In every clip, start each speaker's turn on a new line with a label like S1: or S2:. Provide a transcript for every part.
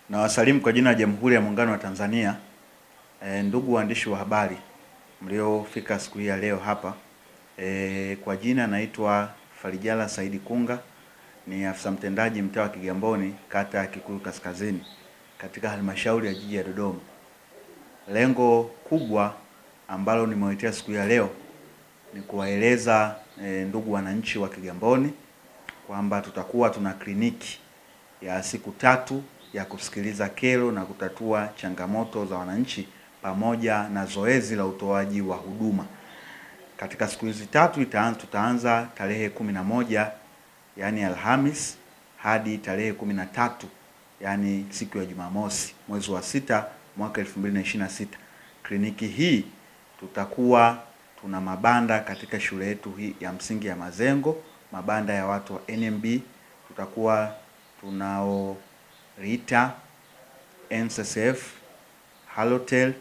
S1: Na wasalimu kwa jina la Jamhuri ya Muungano wa Tanzania. Ndugu waandishi wa habari mliofika siku hii ya leo hapa. Kwa jina naitwa Farijala Saidi Kunga, ni afisa mtendaji mtaa wa Kigamboni, kata ya Kikuyu Kaskazini, katika halmashauri ya jiji ya Dodoma. Lengo kubwa ambalo nimewaletea siku ya leo ni kuwaeleza ndugu wananchi wa Kigamboni kwamba tutakuwa tuna kliniki ya siku 3 ya kusikiliza kero na kutatua changamoto za wananchi pamoja na zoezi la utoaji wa huduma. Katika siku hizi 3 tutaanza tarehe 11 yani Alhamis hadi tarehe 13 yani siku ya Jumamosi, mwezi wa 6 mwaka 2026. Kliniki hii tutakuwa tuna mabanda katika shule yetu hii ya msingi ya Mazengo, mabanda ya watu wa NMB, tutakuwa tunao Rita, NSSF, Halotel,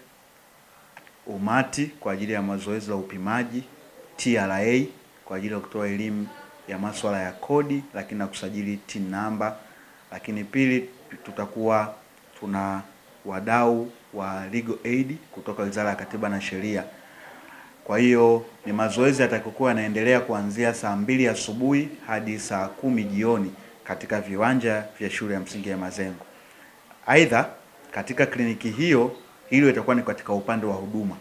S1: Umati kwa ajili ya mazoezi la upimaji, TRA kwa ajili ya kutoa elimu ya masuala ya kodi lakini na kusajili TIN number. Lakini pili, tutakuwa tuna wadau wa legal aid kutoka Wizara ya Katiba na Sheria. Kwa hiyo ni mazoezi yatakokuwa yanaendelea kuanzia saa 2 asubuhi hadi saa 10 jioni katika viwanja vya shule ya msingi ya Mazengo. Aidha, katika kliniki hilo itakuwa ni katika upande wa huduma,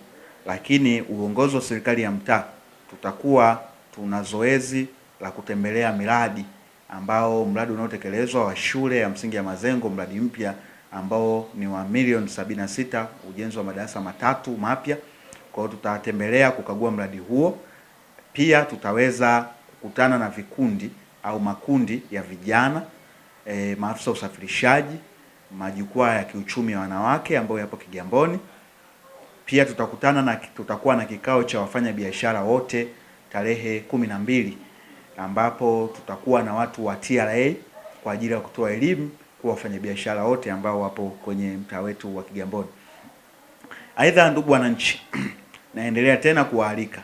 S1: lakini uongozi wa serikali ya mtaa tutakuwa tuna zoezi la kutembelea miradi ambao mradi unaotekelezwa wa shule ya msingi ya Mazengo, mradi mpya ambao ni wa milioni 76, ujenzi wa madarasa 3 mapya. Kwa hiyo tutatembelea kukagua mradi huo. Pia tutaweza kukutana na vikundi au makundi ya vijana, maafisa usafirishaji, majukwaa ya kiuchumi ya wanawake ambayo yapo Kigamboni. Pia tutakuwa na kikao cha wafanya biashara wote tarehe 12 ambapo tutakuwa na watu wa TRA kwa ajili ya kutoa elimu kwa wafanyabiashara wote ambao wapo kwenye mtaa wetu wa Kigamboni. Aidha, ndugu wananchi, naendelea tena kuwaalika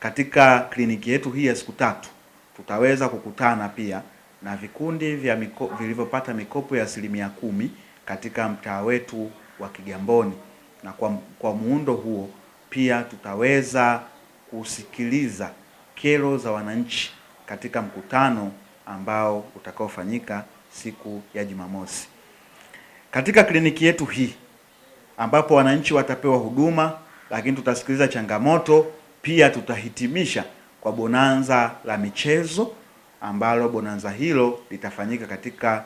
S1: katika kliniki yetu hii ya siku 3. Tutaweza kukutana pia na vikundi vya vilivyopata mikopo ya 10% katika mtaa wetu wa Kigamboni, na kwa muundo huo pia tutaweza kusikiliza kero za wananchi katika mkutano ambao utakaofanyika siku ya Jumamosi. Katika kliniki yetu hii ambapo wananchi watapewa huduma, lakini tutasikiliza changamoto, pia tutahitimisha kwa bonanza la michezo ambalo bonanza hilo litafanyika katika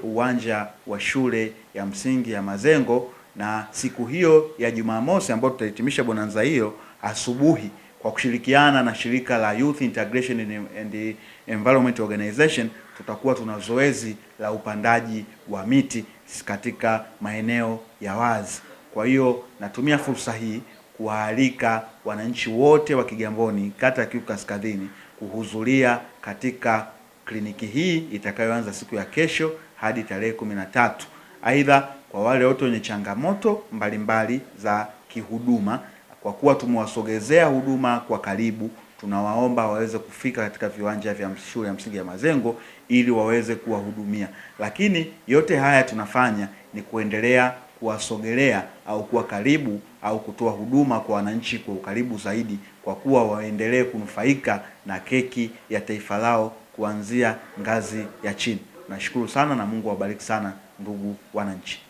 S1: uwanja wa shule ya msingi ya Mazengo. Na siku hiyo ya Jumamosi ambayo tutahitimisha bonanza hiyo asubuhi, kwa kushirikiana na shirika la Youth Integration and Environment Organization, tutakuwa tuna zoezi la upandaji wa miti katika maeneo ya wazi. Kwa hiyo natumia fursa hii kuwaalika wananchi wote wa Kigamboni, kata ya Kikuyu Kaskazini, kuhudhuria katika kliniki hii itakayoanza siku ya kesho hadi tarehe 13. Aidha, kwa wale wote wenye changamoto mbalimbali za kihuduma, kwa kuwa tumewasogezea huduma kwa karibu, tunawaomba waweze kufika katika viwanja vya shule ya msingi ya Mazengo ili waweze kuwahudumia. Lakini yote haya tunafanya ni kuendelea kuwasogelea au kuwa karibu au kutoa huduma kwa wananchi kwa ukaribu zaidi, kwa kuwa waendelee kunufaika na keki ya taifa lao kuanzia ngazi ya chini. Nashukuru sana na Mungu awabariki sana ndugu wananchi.